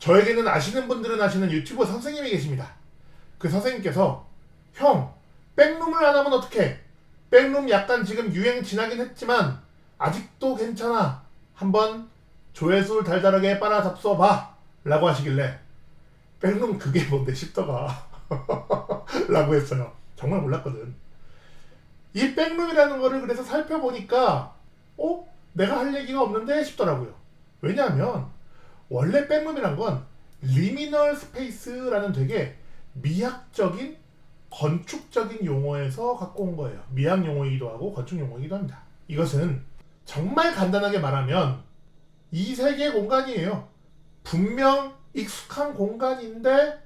저에게는 아시는 분들은 아시는 유튜버 선생님이 계십니다. 그 선생님께서 형, 백룸을 안 하면 어떡해? 백룸 약간 지금 유행 지나긴 했지만 아직도 괜찮아. 한번 조회수 달달하게 빨아 잡숴봐 라고 하시길래 백룸 그게 뭔데 싶더가 라고 했어요. 정말 몰랐거든. 이 백룸이라는 거를 그래서 살펴보니까 내가 할 얘기가 없는데 싶더라고요. 왜냐하면 원래 백룸이란 건 리미널 스페이스라는 되게 미학적인 건축적인 용어에서 갖고 온 거예요. 미학 용어이기도 하고 건축 용어이기도 합니다. 이것은 정말 간단하게 말하면 이 세계의 공간이에요. 분명 익숙한 공간인데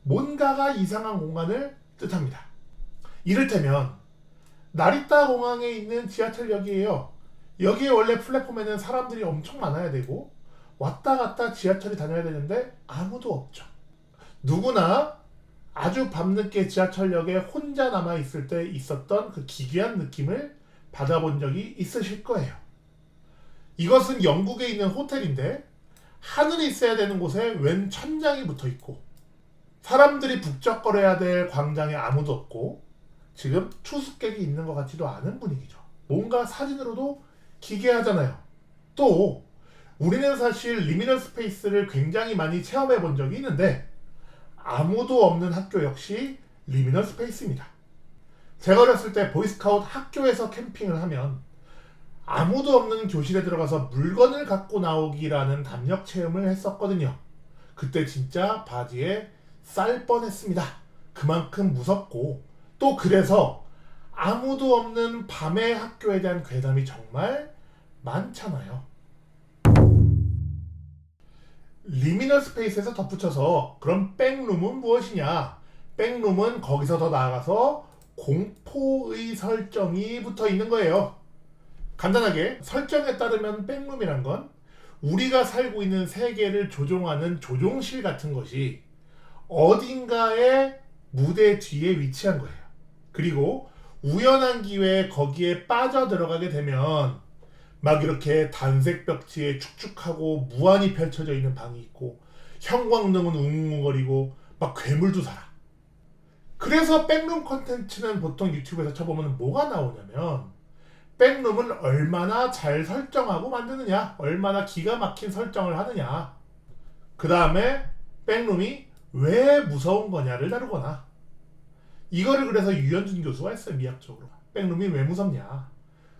뭔가가 이상한 공간을 뜻합니다. 이를테면 나리타 공항에 있는 지하철역이에요. 여기에 원래 플랫폼에는 사람들이 엄청 많아야 되고 왔다 갔다 지하철이 다녀야 되는데 아무도 없죠. 누구나 아주 밤늦게 지하철역에 혼자 남아있을 때 있었던 그 기괴한 느낌을 받아본 적이 있으실 거예요. 이것은 영국에 있는 호텔인데 하늘이 있어야 되는 곳에 웬 천장이 붙어 있고 사람들이 북적거려야 될 광장에 아무도 없고 지금 투숙객이 있는 것 같지도 않은 분위기죠. 뭔가 사진으로도 기괴하잖아요. 또 우리는 사실 리미널 스페이스를 굉장히 많이 체험해 본 적이 있는데 아무도 없는 학교 역시 리미널 스페이스입니다. 제가 어렸을 때 보이스카우트 학교에서 캠핑을 하면 아무도 없는 교실에 들어가서 물건을 갖고 나오기라는 담력 체험을 했었거든요. 그때 진짜 바지에 쌀 뻔했습니다. 그만큼 무섭고 또 그래서 아무도 없는 밤의 학교에 대한 괴담이 정말 많잖아요. 리미널 스페이스에서 덧붙여서 그럼 백룸은 무엇이냐? 백룸은 거기서 더 나아가서 공포의 설정이 붙어 있는 거예요. 간단하게 설정에 따르면 백룸이란 건 우리가 살고 있는 세계를 조종하는 조종실 같은 것이 어딘가에 무대 뒤에 위치한 거예요. 그리고 우연한 기회에 거기에 빠져 들어가게 되면 막 이렇게 단색 벽지에 축축하고 무한히 펼쳐져 있는 방이 있고 형광등은 웅웅거리고 막 괴물도 살아. 그래서 백룸 컨텐츠는 보통 유튜브에서 쳐보면 뭐가 나오냐면 백룸은 얼마나 잘 설정하고 만드느냐, 얼마나 기가 막힌 설정을 하느냐, 그 다음에 백룸이 왜 무서운 거냐를 다루거나 이거를 그래서 유현준 교수가 했어요. 미학적으로 백룸이 왜 무섭냐.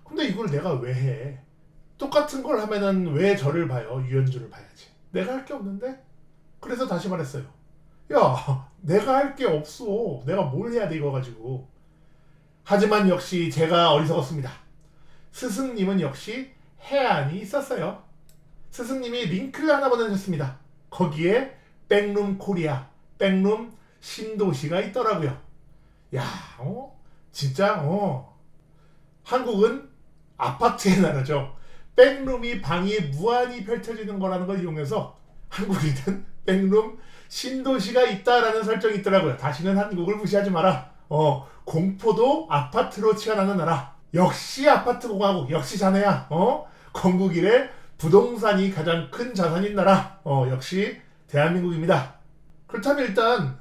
근데 이걸 내가 왜 해? 똑같은 걸 하면은 왜 저를 봐요? 유현준을 봐야지. 내가 할 게 없는데? 그래서 다시 말했어요. 야, 내가 할 게 없어. 내가 뭘 해야 돼 이거 가지고. 하지만 역시 제가 어리석었습니다. 스승님은 역시 해안이 있었어요. 스승님이 링크를 하나 보내주셨습니다. 거기에 백룸 코리아, 백룸 신도시가 있더라고요. 야, 진짜 한국은 아파트의 나라죠. 백룸이 방이 무한히 펼쳐지는 거라는 걸 이용해서 한국에는 백룸 신도시가 있다라는 설정이 있더라고요. 다시는 한국을 무시하지 마라. 공포도 아파트로 치환하는 나라. 역시 아파트 공화국. 역시 자네야. 건국 이래 부동산이 가장 큰 자산인 나라. 역시 대한민국입니다. 그렇다면 일단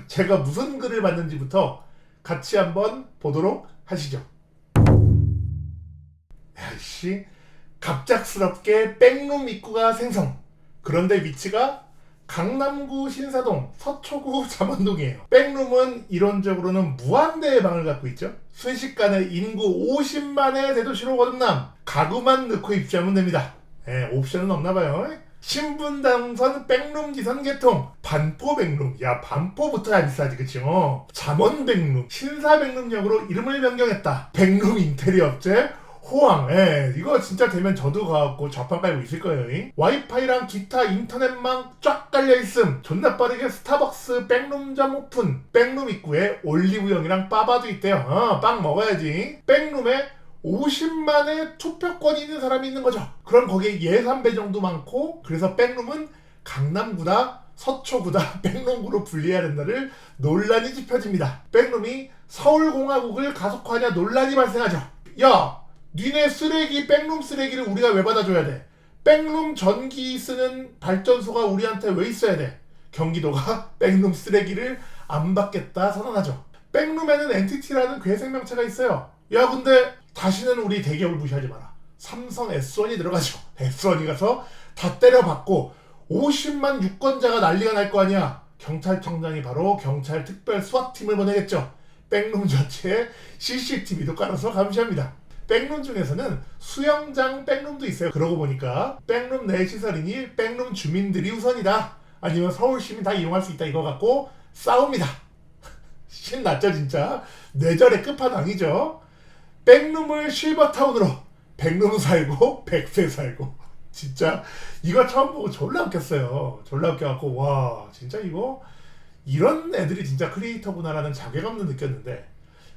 제가 무슨 글을 봤는지부터 같이 한번 보도록 하시죠. 야씨, 갑작스럽게 백룸 입구가 생성. 그런데 위치가 강남구 신사동 서초구 잠원동이에요. 백룸은 이론적으로는 무한대의 방을 갖고 있죠. 순식간에 인구 50만의 대도시로 거듭남. 가구만 넣고 입주하면 됩니다. 옵션은 없나봐요. 신분당선 백룸 기선 개통. 반포 백룸. 야, 반포부터야 비싸지, 그치? 잠원 백룸, 신사 백룸역으로 이름을 변경했다. 백룸 인테리어 업체 호황. 이거 진짜 되면 저도 가갖고 좌판 깔고 있을 거예요. 와이파이랑 기타 인터넷망 쫙 깔려있음. 존나 빠르게 스타벅스 백룸점 오픈. 백룸 입구에 올리브영이랑 빠바도 있대요. 빵 먹어야지. 백룸에 50만의 투표권이 있는 사람이 있는 거죠. 그럼 거기에 예산 배정도 많고, 그래서 백룸은 강남구다 서초구다 백룸구로 분리해야 된다를 논란이 짚혀집니다. 백룸이 서울공화국을 가속화하냐 논란이 발생하죠. 야, 니네 쓰레기 백룸 쓰레기를 우리가 왜 받아줘야 돼? 백룸 전기 쓰는 발전소가 우리한테 왜 있어야 돼? 경기도가 백룸 쓰레기를 안 받겠다 선언하죠. 백룸에는 엔티티라는 괴생명체가 있어요. 야 근데 다시는 우리 대기업을 무시하지 마라. 삼성 S1이 들어가죠. S1이 가서 다 때려받고 50만 유권자가 난리가 날 거 아니야. 경찰청장이 바로 경찰 특별 수사팀을 보내겠죠. 백룸 전체에 CCTV도 깔아서 감시합니다. 백룸 중에서는 수영장 백룸도 있어요. 그러고 보니까 백룸 내 시설이니 백룸 주민들이 우선이다. 아니면 서울 시민 다 이용할 수 있다 이거 갖고 싸웁니다. 신났죠 진짜. 뇌절의 끝판왕이죠. 백룸을 실버타운으로 백룸 살고 백세 살고 진짜 이거 처음 보고 졸라 웃겼어요. 졸라 웃겨갖고 와 진짜 이거 이런 애들이 진짜 크리에이터구나라는 자괴감도 느꼈는데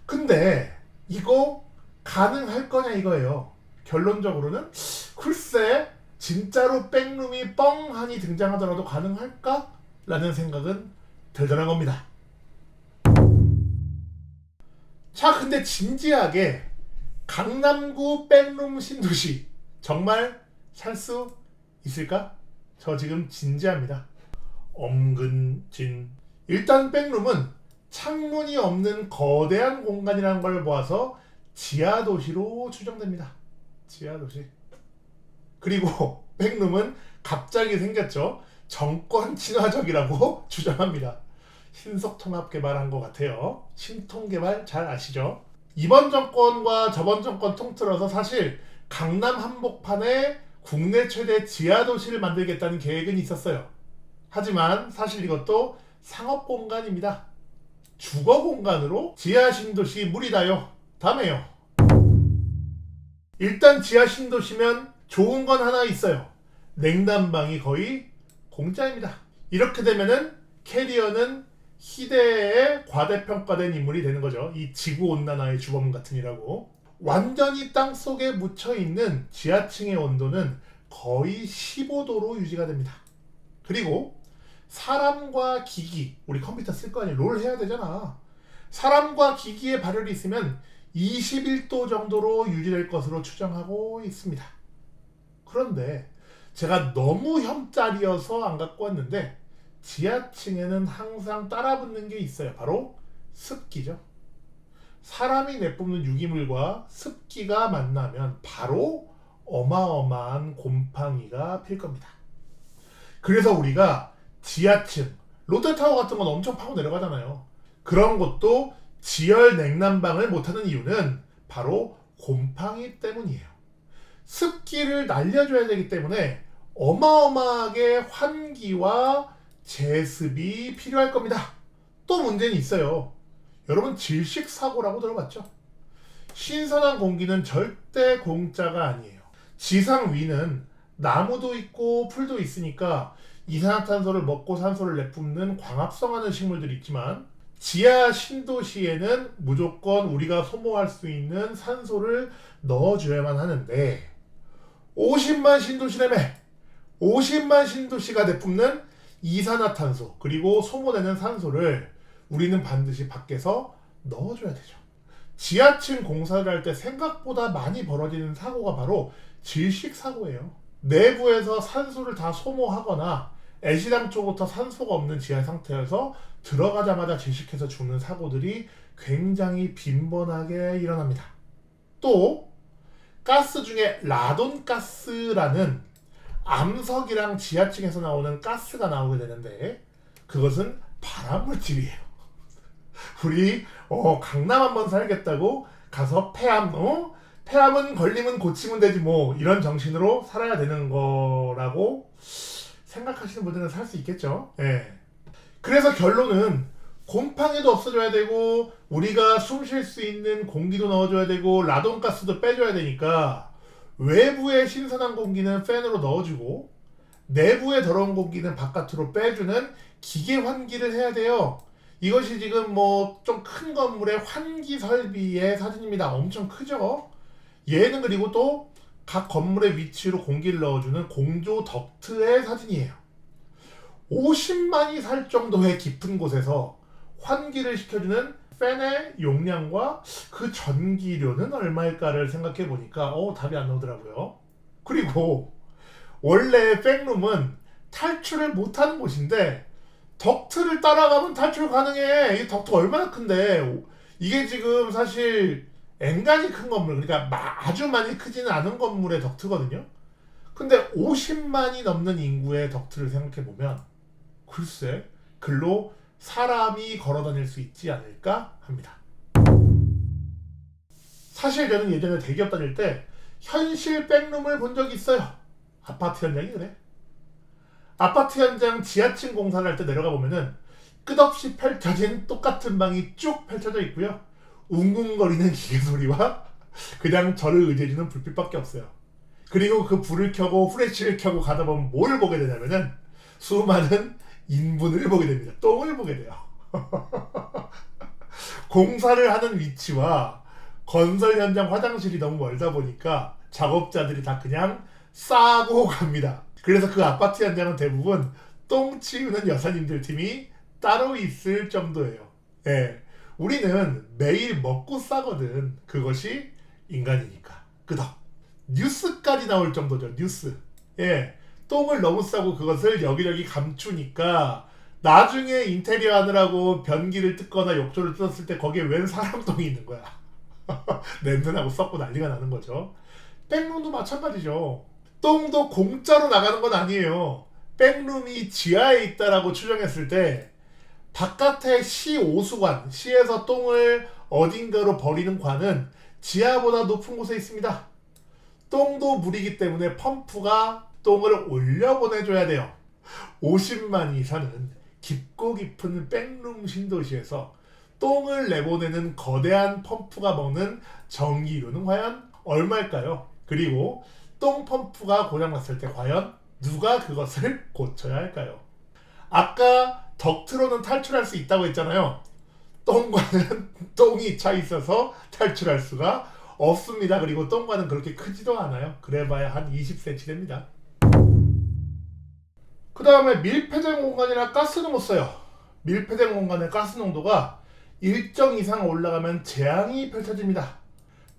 근데 이거 가능할 거냐 이거예요. 결론적으로는 글쎄 진짜로 백룸이 뻥하니 등장하더라도 가능할까? 라는 생각은 들더란 겁니다. 자 근데 진지하게 강남구 백룸 신도시 정말 살 수 있을까? 저 지금 진지합니다. 엄근진. 일단 백룸은 창문이 없는 거대한 공간이라는 걸 모아서 지하도시로 추정됩니다. 지하도시. 그리고 백룸은 갑자기 생겼죠. 정권 친화적이라고 주장합니다. 신속통합 개발한 것 같아요. 신통개발 잘 아시죠? 이번 정권과 저번 정권 통틀어서 사실 강남 한복판에 국내 최대 지하도시를 만들겠다는 계획은 있었어요. 하지만 사실 이것도 상업공간입니다. 주거공간으로 지하신도시 무리다요. 다음에요. 일단 지하신도시면 좋은 건 하나 있어요. 냉난방이 거의 공짜입니다. 이렇게 되면은 캐리어는 희대의 과대평가된 인물이 되는 거죠. 이 지구온난화의 주범 같은 이라고. 완전히 땅속에 묻혀있는 지하층의 온도는 거의 15도로 유지가 됩니다. 그리고 사람과 기기, 우리 컴퓨터 쓸 거 아니에요. 롤 해야 되잖아. 사람과 기기의 발열이 있으면 21도 정도로 유지될 것으로 추정하고 있습니다. 그런데 제가 너무 혐짤이어서 안 갖고 왔는데 지하층에는 항상 따라붙는 게 있어요. 바로 습기죠. 사람이 내뿜는 유기물과 습기가 만나면 바로 어마어마한 곰팡이가 필 겁니다. 그래서 우리가 지하층, 롯데타워 같은 건 엄청 파고 내려가잖아요. 그런 것도 지열 냉난방을 못하는 이유는 바로 곰팡이 때문이에요. 습기를 날려줘야 되기 때문에 어마어마하게 환기와 제습이 필요할 겁니다. 또 문제는 있어요. 여러분 질식사고라고 들어봤죠? 신선한 공기는 절대 공짜가 아니에요. 지상 위는 나무도 있고 풀도 있으니까 이산화탄소를 먹고 산소를 내뿜는 광합성하는 식물들이 있지만 지하 신도시에는 무조건 우리가 소모할 수 있는 산소를 넣어줘야만 하는데 50만 신도시라며 50만 신도시가 내뿜는 이산화탄소 그리고 소모되는 산소를 우리는 반드시 밖에서 넣어줘야 되죠. 지하층 공사를 할 때 생각보다 많이 벌어지는 사고가 바로 질식사고예요. 내부에서 산소를 다 소모하거나 애시당초부터 산소가 없는 지하 상태여서 들어가자마자 질식해서 죽는 사고들이 굉장히 빈번하게 일어납니다. 또 가스 중에 라돈가스라는 암석이랑 지하층에서 나오는 가스가 나오게 되는데 그것은 발암물질이에요. 우리 강남 한번 살겠다고 가서 폐암 폐암은 걸리면 고치면 되지 뭐 이런 정신으로 살아야 되는 거라고 생각하시는 분들은 살 수 있겠죠. 예. 그래서 결론은 곰팡이도 없어져야 되고 우리가 숨 쉴 수 있는 공기도 넣어줘야 되고 라돈가스도 빼줘야 되니까 외부의 신선한 공기는 팬으로 넣어주고 내부의 더러운 공기는 바깥으로 빼주는 기계 환기를 해야 돼요. 이것이 지금 뭐 좀 큰 건물의 환기 설비의 사진입니다. 엄청 크죠? 얘는 그리고 또 각 건물의 위치로 공기를 넣어주는 공조 덕트의 사진이에요. 50만이 살 정도의 깊은 곳에서 환기를 시켜주는 팬의 용량과 그 전기료는 얼마일까를 생각해 보니까 답이 안 나오더라고요. 그리고 원래 백룸은 탈출을 못하는 곳인데 덕트를 따라가면 탈출 가능해. 이 덕트 얼마나 큰데. 이게 지금 사실 엔간히 큰 건물, 그러니까 아주 많이 크지는 않은 건물의 덕트거든요. 근데 50만이 넘는 인구의 덕트를 생각해보면 글쎄 글로 사람이 걸어다닐 수 있지 않을까 합니다. 사실 저는 예전에 대기업 다닐 때 현실 백룸을 본 적이 있어요. 아파트 현장이 그래. 아파트 현장 지하층 공사를 할 때 내려가 보면은 끝없이 펼쳐진 똑같은 방이 쭉 펼쳐져 있고요. 웅웅거리는 기계 소리와 그냥 저를 의지해주는 불빛밖에 없어요. 그리고 그 불을 켜고 후레쉬를 켜고 가다 보면 뭘 보게 되냐면은 수많은 인분을 보게 됩니다. 똥을 보게 돼요. 공사를 하는 위치와 건설 현장 화장실이 너무 멀다 보니까 작업자들이 다 그냥 싸고 갑니다. 그래서 그 아파트 현장은 대부분 똥 치우는 여사님들 팀이 따로 있을 정도예요. 예. 우리는 매일 먹고 싸거든. 그것이 인간이니까. 끄덕. 뉴스까지 나올 정도죠. 뉴스. 예. 똥을 너무 싸고 그것을 여기저기 감추니까 나중에 인테리어 하느라고 변기를 뜯거나 욕조를 뜯었을 때 거기에 웬 사람 똥이 있는 거야. 냄새나고 썩고 난리가 나는 거죠. 백룸도 마찬가지죠. 똥도 공짜로 나가는 건 아니에요. 백룸이 지하에 있다라고 추정했을 때 바깥에 시 오수관, 시에서 똥을 어딘가로 버리는 관은 지하보다 높은 곳에 있습니다. 똥도 물이기 때문에 펌프가 똥을 올려보내줘야 돼요. 50만이 사는 깊고 깊은 백룸 신도시에서 똥을 내보내는 거대한 펌프가 먹는 전기료는 과연 얼마일까요? 그리고 똥 펌프가 고장났을 때 과연 누가 그것을 고쳐야 할까요? 아까 덕트로는 탈출할 수 있다고 했잖아요. 똥과는 똥이 차 있어서 탈출할 수가 없습니다. 그리고 똥과는 그렇게 크지도 않아요. 그래봐야 한 20cm 됩니다. 그 다음에 밀폐된 공간이나 가스는 못 써요. 밀폐된 공간의 가스 농도가 일정 이상 올라가면 재앙이 펼쳐집니다.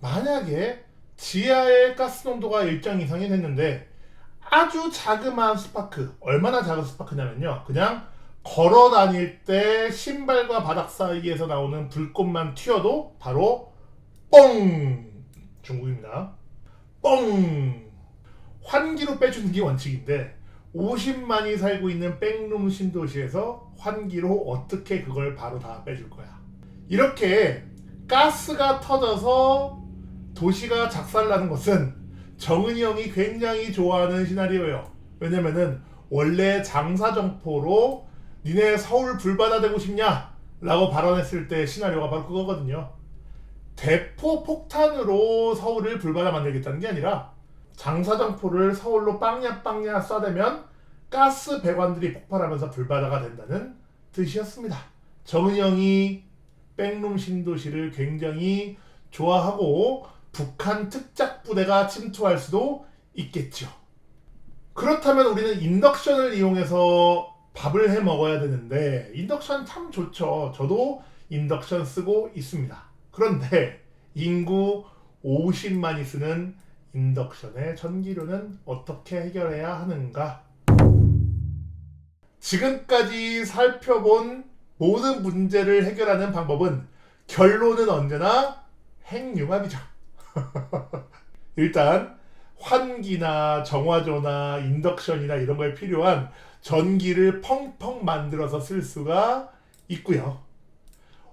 만약에 지하의 가스 농도가 일정 이상이 됐는데 아주 자그마한 스파크, 얼마나 작은 스파크냐면요, 그냥 걸어 다닐 때 신발과 바닥 사이에서 나오는 불꽃만 튀어도 바로 뻥! 중국입니다. 뻥! 환기로 빼주는 게 원칙인데 50만이 살고 있는 백룸 신도시에서 환기로 어떻게 그걸 바로 다 빼줄 거야. 이렇게 가스가 터져서 도시가 작살나는 것은 정은이 형이 굉장히 좋아하는 시나리오예요. 왜냐면은 원래 장사정포로 니네 서울 불바다 되고 싶냐? 라고 발언했을 때 시나리오가 바로 그거거든요. 대포 폭탄으로 서울을 불바다 만들겠다는 게 아니라 장사정포를 서울로 빵야 쏴대면 가스 배관들이 폭발하면서 불바다가 된다는 뜻이었습니다. 정은이 형이 백룸 신도시를 굉장히 좋아하고 북한 특작부대가 침투할 수도 있겠죠. 그렇다면 우리는 인덕션을 이용해서 밥을 해 먹어야 되는데 인덕션 참 좋죠. 저도 인덕션 쓰고 있습니다. 그런데 인구 50만이 쓰는 인덕션의 전기료는 어떻게 해결해야 하는가? 지금까지 살펴본 모든 문제를 해결하는 방법은 결론은 언제나 핵융합이죠. 일단 환기나 정화조나 인덕션이나 이런 거에 필요한 전기를 펑펑 만들어서 쓸 수가 있고요.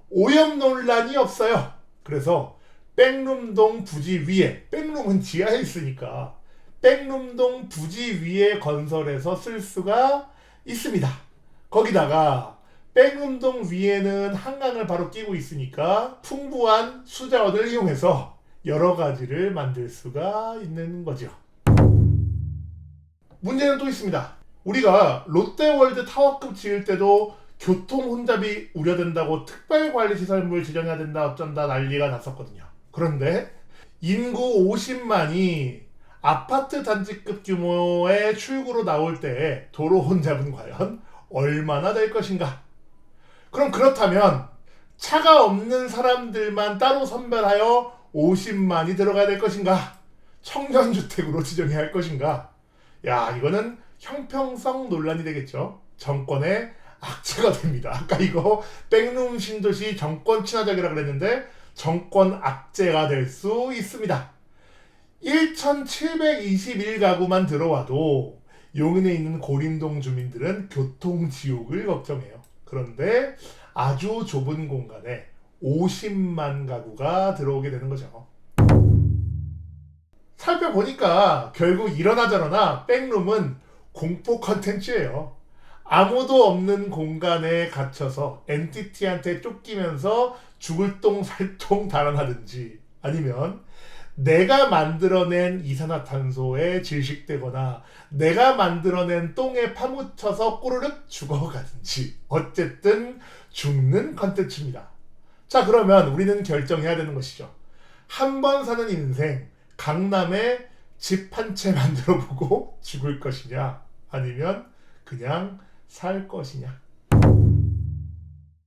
오염 논란이 없어요. 그래서 백룸동 부지 위에, 백룸은 지하에 있으니까 백룸동 부지 위에 건설해서 쓸 수가 있습니다. 거기다가 백룸동 위에는 한강을 바로 끼고 있으니까 풍부한 수자원을 이용해서 여러 가지를 만들 수가 있는 거죠. 문제는 또 있습니다. 우리가 롯데월드 타워급 지을 때도 교통 혼잡이 우려된다고 특별관리시설물 지정해야 된다 어쩐다 난리가 났었거든요. 그런데 인구 50만이 아파트 단지급 규모의 출구로 나올 때 도로 혼잡은 과연 얼마나 될 것인가? 그럼 그렇다면 차가 없는 사람들만 따로 선별하여 50만이 들어가야 될 것인가? 청년주택으로 지정해야 할 것인가? 야, 이거는 형평성 논란이 되겠죠. 정권의 악재가 됩니다. 아까 이거 백룸 신도시 정권 친화적이라 그랬는데 정권 악재가 될 수 있습니다. 1,721가구만 들어와도 용인에 있는 고림동 주민들은 교통지옥을 걱정해요. 그런데 아주 좁은 공간에 50만 가구가 들어오게 되는 거죠. 살펴보니까 결국 이러나 저러나 백룸은 공포 컨텐츠예요. 아무도 없는 공간에 갇혀서 엔티티한테 쫓기면서 죽을 똥 살똥 달아나든지 아니면 내가 만들어낸 이산화탄소에 질식되거나 내가 만들어낸 똥에 파묻혀서 꼬르륵 죽어가든지 어쨌든 죽는 컨텐츠입니다. 자, 그러면 우리는 결정해야 되는 것이죠. 한 번 사는 인생 강남에 집 한 채 만들어 보고 죽을 것이냐 아니면 그냥 살 것이냐.